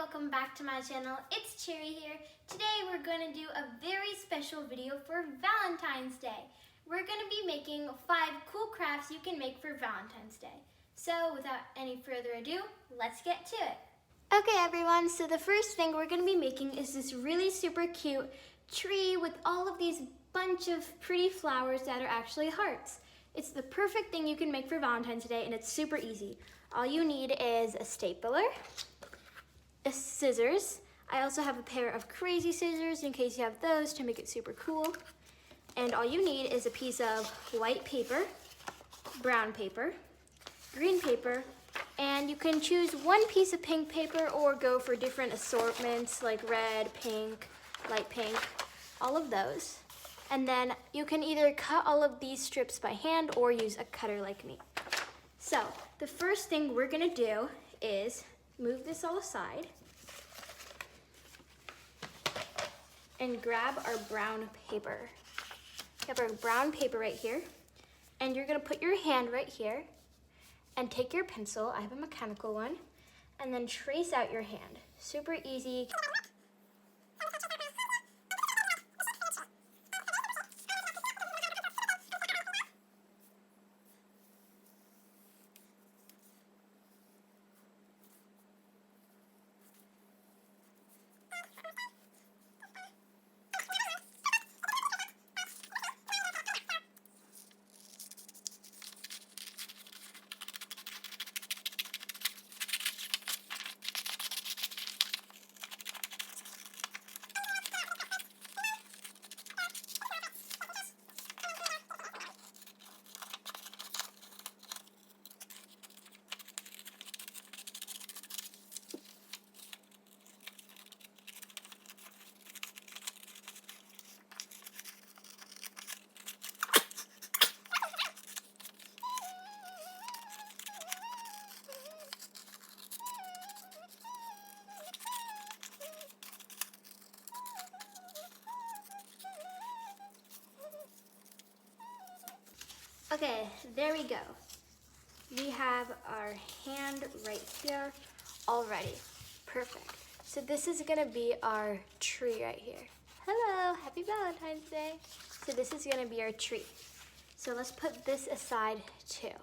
welcome back to my channel. It's Cherry here. Today we're going to do a very special video for Valentine's Day. We're going to be making 5 cool crafts you can make for Valentine's Day. So without any further ado, let's get to it. Okay everyone, so the first thing we're going to be making is this really super cute tree with all of these bunch of pretty flowers that are actually hearts. It's the perfect thing you can make for Valentine's Day and it's super easy. All you need is a stapler, scissors. I also have a pair of crazy scissors in case you have those to make it super cool. And all you need is a piece of white paper, brown paper, green paper, and you can choose one piece of pink paper or go for different assortments like red, pink, light pink, all of those. And then you can either cut all of these strips by hand or use a cutter like me. So the first thing we're gonna do is move this all aside and grab our brown paper. We have our brown paper right here, and you're gonna put your hand right here and take your pencil, I have a mechanical one, and then trace out your hand. Super easy. Okay, there we go. We have our hand right here already. Perfect. So this is gonna be our tree right here. Hello, happy Valentine's Day. So this is gonna be our tree. So let's put this aside too.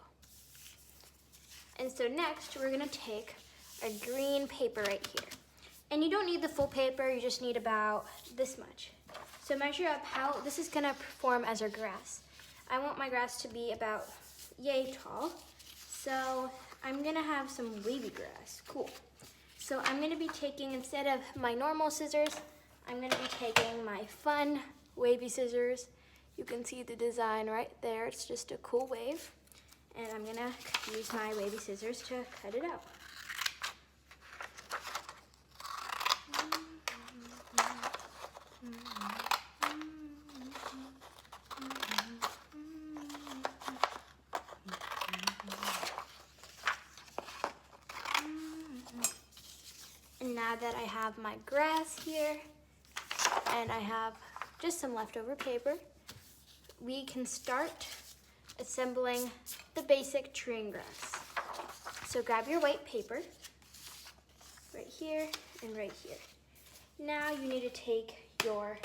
And so next we're gonna take our green paper right here. And you don't need the full paper, you just need about this much. So measure up how this is gonna perform as our grass. I want my grass to be about yay tall. So I'm gonna have some wavy grass, cool. So I'm gonna be taking, instead of my normal scissors, I'm gonna be taking my fun wavy scissors. You can see the design right there, it's just a cool wave. And I'm gonna use my wavy scissors to cut it out. And now that I have my grass here and I have just some leftover paper, we can start assembling the basic tree and grass. So grab your white paper right here and right here. Now you need to take your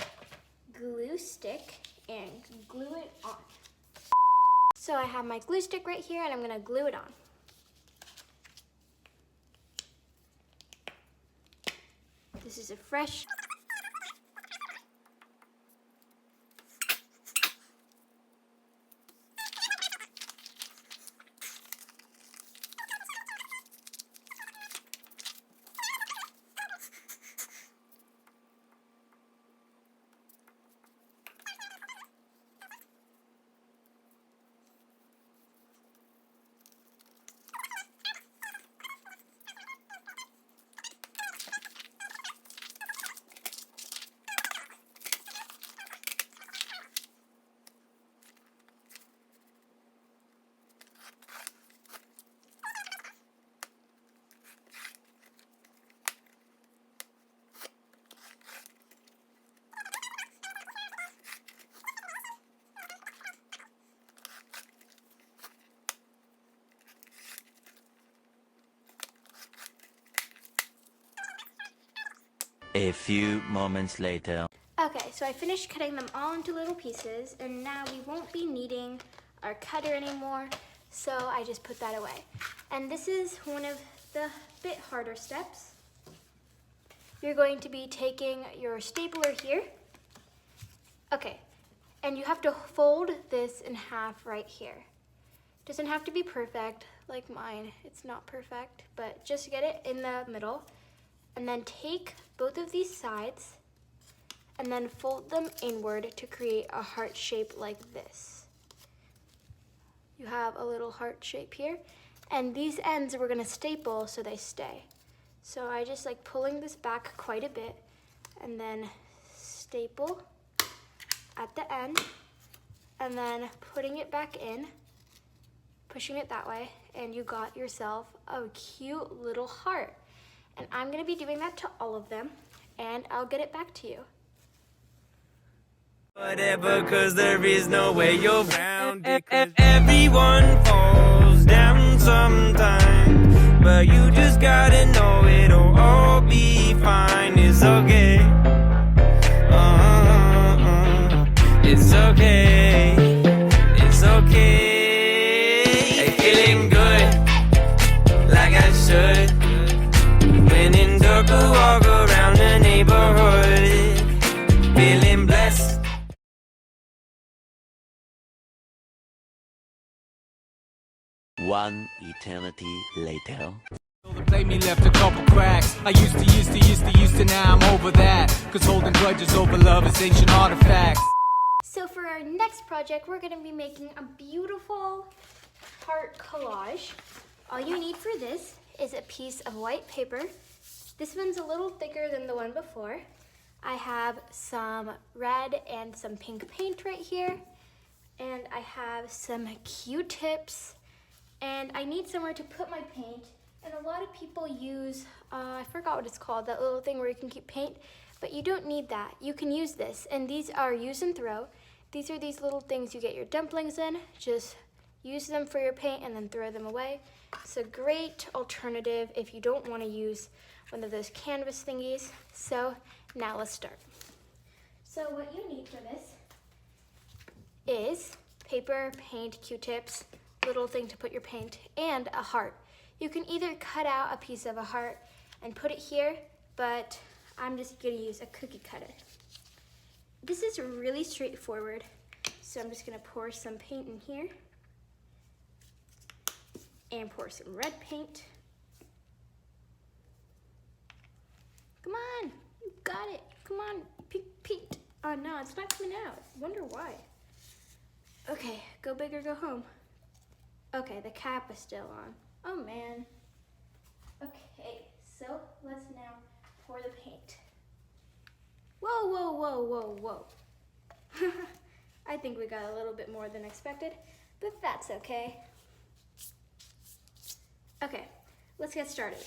glue stick and glue it on. So I have my glue stick right here and I'm gonna glue it on. This is a fresh. A few moments later. Okay, so I finished cutting them all into little pieces, and now we won't be needing our cutter anymore, so I just put that away. And this is one of the bit harder steps. You're going to be taking your stapler here. Okay, and you have to fold this in half right here. Doesn't have to be perfect like mine. It's not perfect, but just get it in the middle. And then take both of these sides and then fold them inward to create a heart shape like this. You have a little heart shape here. And these ends we're gonna staple so they stay. So I just like pulling this back quite a bit and then staple at the end and then putting it back in, pushing it that way, and you got yourself a cute little heart. And I'm gonna be doing that to all of them, and I'll get it back to you. Whatever, cause there is no way you're around it. Everyone falls down sometime, but you just gotta know it'll all be fine. It's okay. It's okay. It's okay. Hey, feeling good, like I should. When in dark, I walk around the neighborhood, feeling blessed. One eternity later. The play me left a couple cracks. I used to, now I'm over that. Cause holding grudges over love is ancient artifacts. So for our next project, we're gonna be making a beautiful heart collage. All you need for this is a piece of white paper. This one's a little thicker than the one before. I have some red and some pink paint right here. And I have some Q-tips. And I need somewhere to put my paint. And a lot of people use, I forgot what it's called, that little thing where you can keep paint. But you don't need that. You can use this. And these are use and throw. These are these little things you get your dumplings in. Just use them for your paint and then throw them away. It's a great alternative if you don't want to use one of those canvas thingies. So now let's start. So what you need for this is paper, paint, Q-tips, little thing to put your paint, and a heart. You can either cut out a piece of a heart and put it here, but I'm just gonna use a cookie cutter. This is really straightforward. So I'm just gonna pour some paint in here and pour some red paint. Come on, you got it. Come on, Pete. Oh no, it's not coming out. Wonder why. Okay, go big or go home. Okay, the cap is still on. Oh man. Okay, so let's now pour the paint. Whoa, whoa, whoa, whoa, whoa. I think we got a little bit more than expected, but that's okay. Okay, let's get started.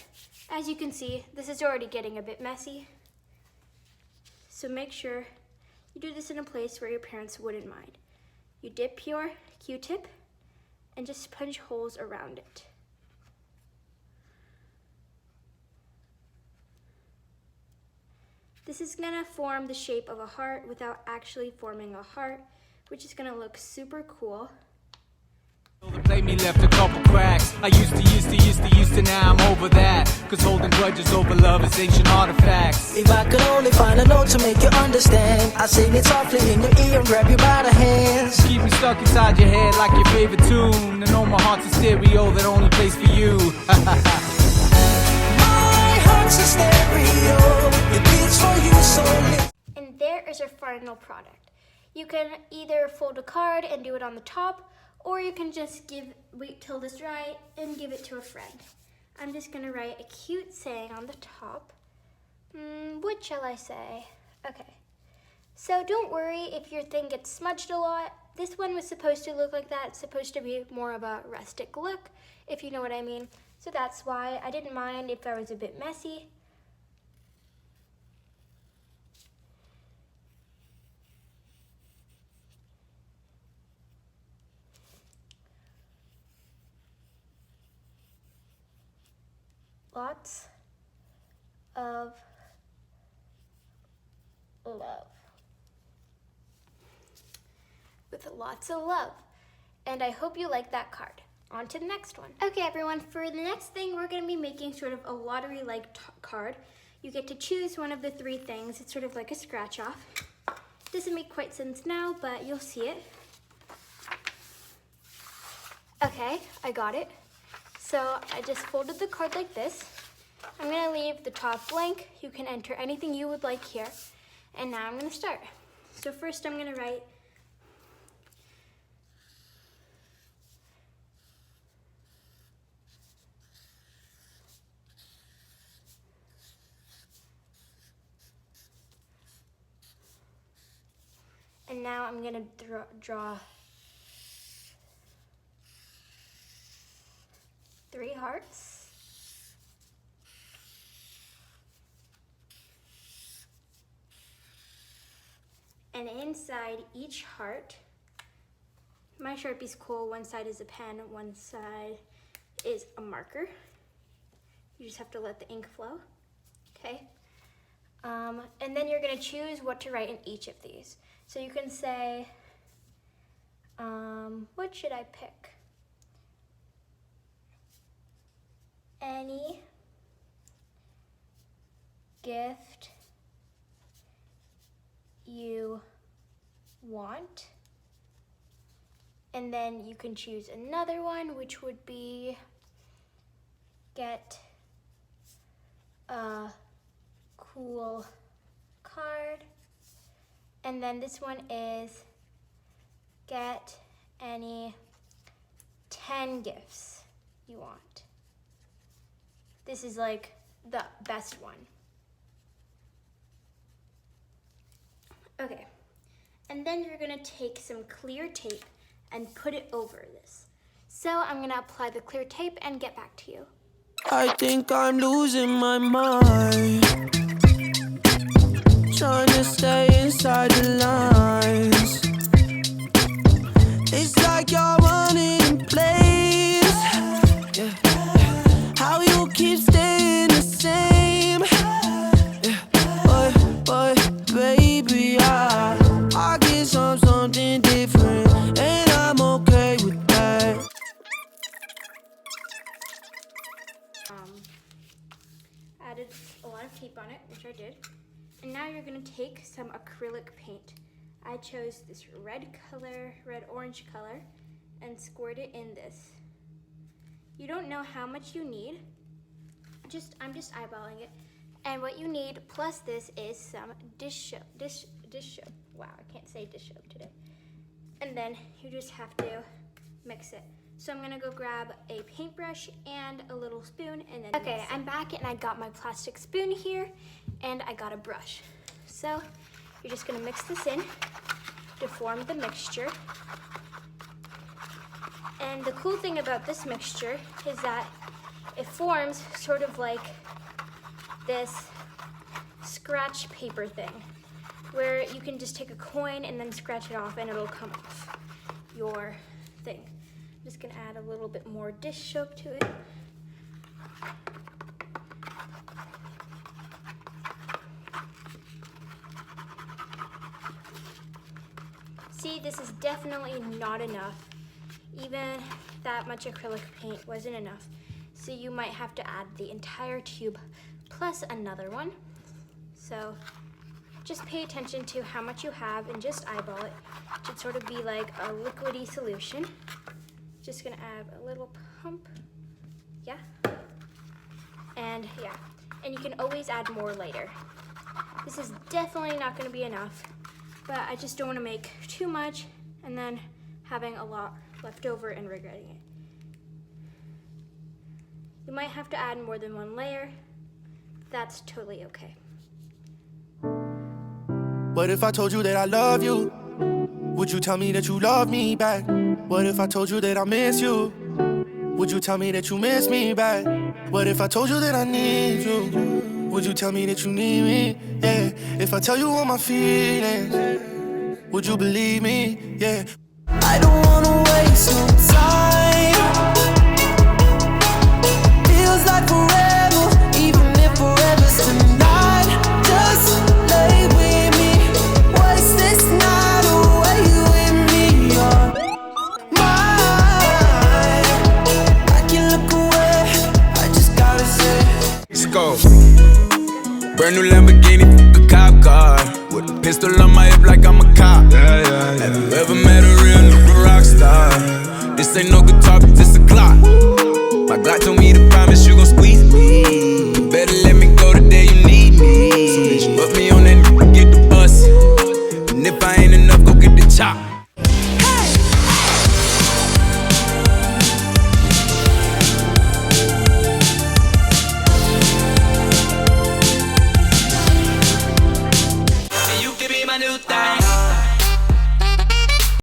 As you can see, this is already getting a bit messy. So make sure you do this in a place where your parents wouldn't mind. You dip your Q-tip and just punch holes around it. This is gonna form the shape of a heart without actually forming a heart, which is gonna look super cool. The play me left a couple cracks. I used to, now I'm over that. Cause holding grudges over love is ancient artifacts. If I could only find a note to make you understand, I'd sing it softly in your ear and grab you by the hands. Keep me stuck inside your head like your favorite tune. And know my heart's a stereo that only plays for you. My heart's a stereo, it beats for you, so live. And there is our final product. You can either fold a card and do it on the top, or you can just wait till this dry and give it to a friend. I'm just gonna write a cute saying on the top. What shall I say? Okay. So don't worry if your thing gets smudged a lot. This one was supposed to look like that. It's supposed to be more of a rustic look, if you know what I mean. So that's why I didn't mind if I was a bit messy. Lots of love. With lots of love. And I hope you like that card. On to the next one. Okay, everyone, for the next thing, we're going to be making sort of a lottery-like card. You get to choose one of the three things. It's sort of like a scratch-off. Doesn't make quite sense now, but you'll see it. Okay, I got it. So I just folded the card like this. I'm going to leave the top blank. You can enter anything you would like here. And now I'm going to start. So first I'm going to write and now I'm going to draw 3 hearts. And inside each heart, my Sharpie's cool. One side is a pen, one side is a marker. You just have to let the ink flow, okay? And then you're gonna choose what to write in each of these. So you can say, what should I pick? Any gift you want. And then you can choose another one, which would be get a cool card. And then this one is get any 10 gifts you want. This is like the best one. Okay, and then you're gonna take some clear tape and put it over this. So I'm gonna apply the clear tape and get back to you. I think I'm losing my mind, trying to stay inside the lines. It's like you're running in place, yeah. How you keep staying the same, yeah. But baby, I get something different, and I'm okay with that. Added a lot of tape on it, which I did. And now you're gonna take some acrylic paint. I chose this red-orange color, and squirt it in this. You don't know how much you need. I'm just eyeballing it. And what you need plus this is some dish soap. Wow, I can't say dish soap today. And then you just have to mix it. So I'm gonna go grab a paintbrush and a little spoon and then okay, I'm back and I got my plastic spoon here and I got a brush. So you're just gonna mix this in to form the mixture. And the cool thing about this mixture is that it forms sort of like this scratch paper thing where you can just take a coin and then scratch it off and it'll come off your thing. I'm just gonna add a little bit more dish soap to it. See, this is definitely not enough. Even that much acrylic paint wasn't enough. So you might have to add the entire tube plus another one. So just pay attention to how much you have and just eyeball it. It should sort of be like a liquidy solution. Just gonna add a little pump, yeah. And you can always add more later. This is definitely not gonna be enough, but I just don't wanna make too much and then having a lot left over and regretting it. You might have to add more than one layer. That's totally okay. What if I told you that I love you? Would you tell me that you love me back? What if I told you that I miss you? Would you tell me that you miss me back? What if I told you that I need you? Would you tell me that you need me? Yeah. If I tell you all my feelings, would you believe me? Yeah. I don't wanna waste no time. Feels like forever, even if forever's tonight. Just lay with me. go. Brand new Lamborghini, fuck a cop car. With a pistol on my hip like I'm a cop. Have you ever met a real nigga rock star? This ain't no guitar, but this a clock.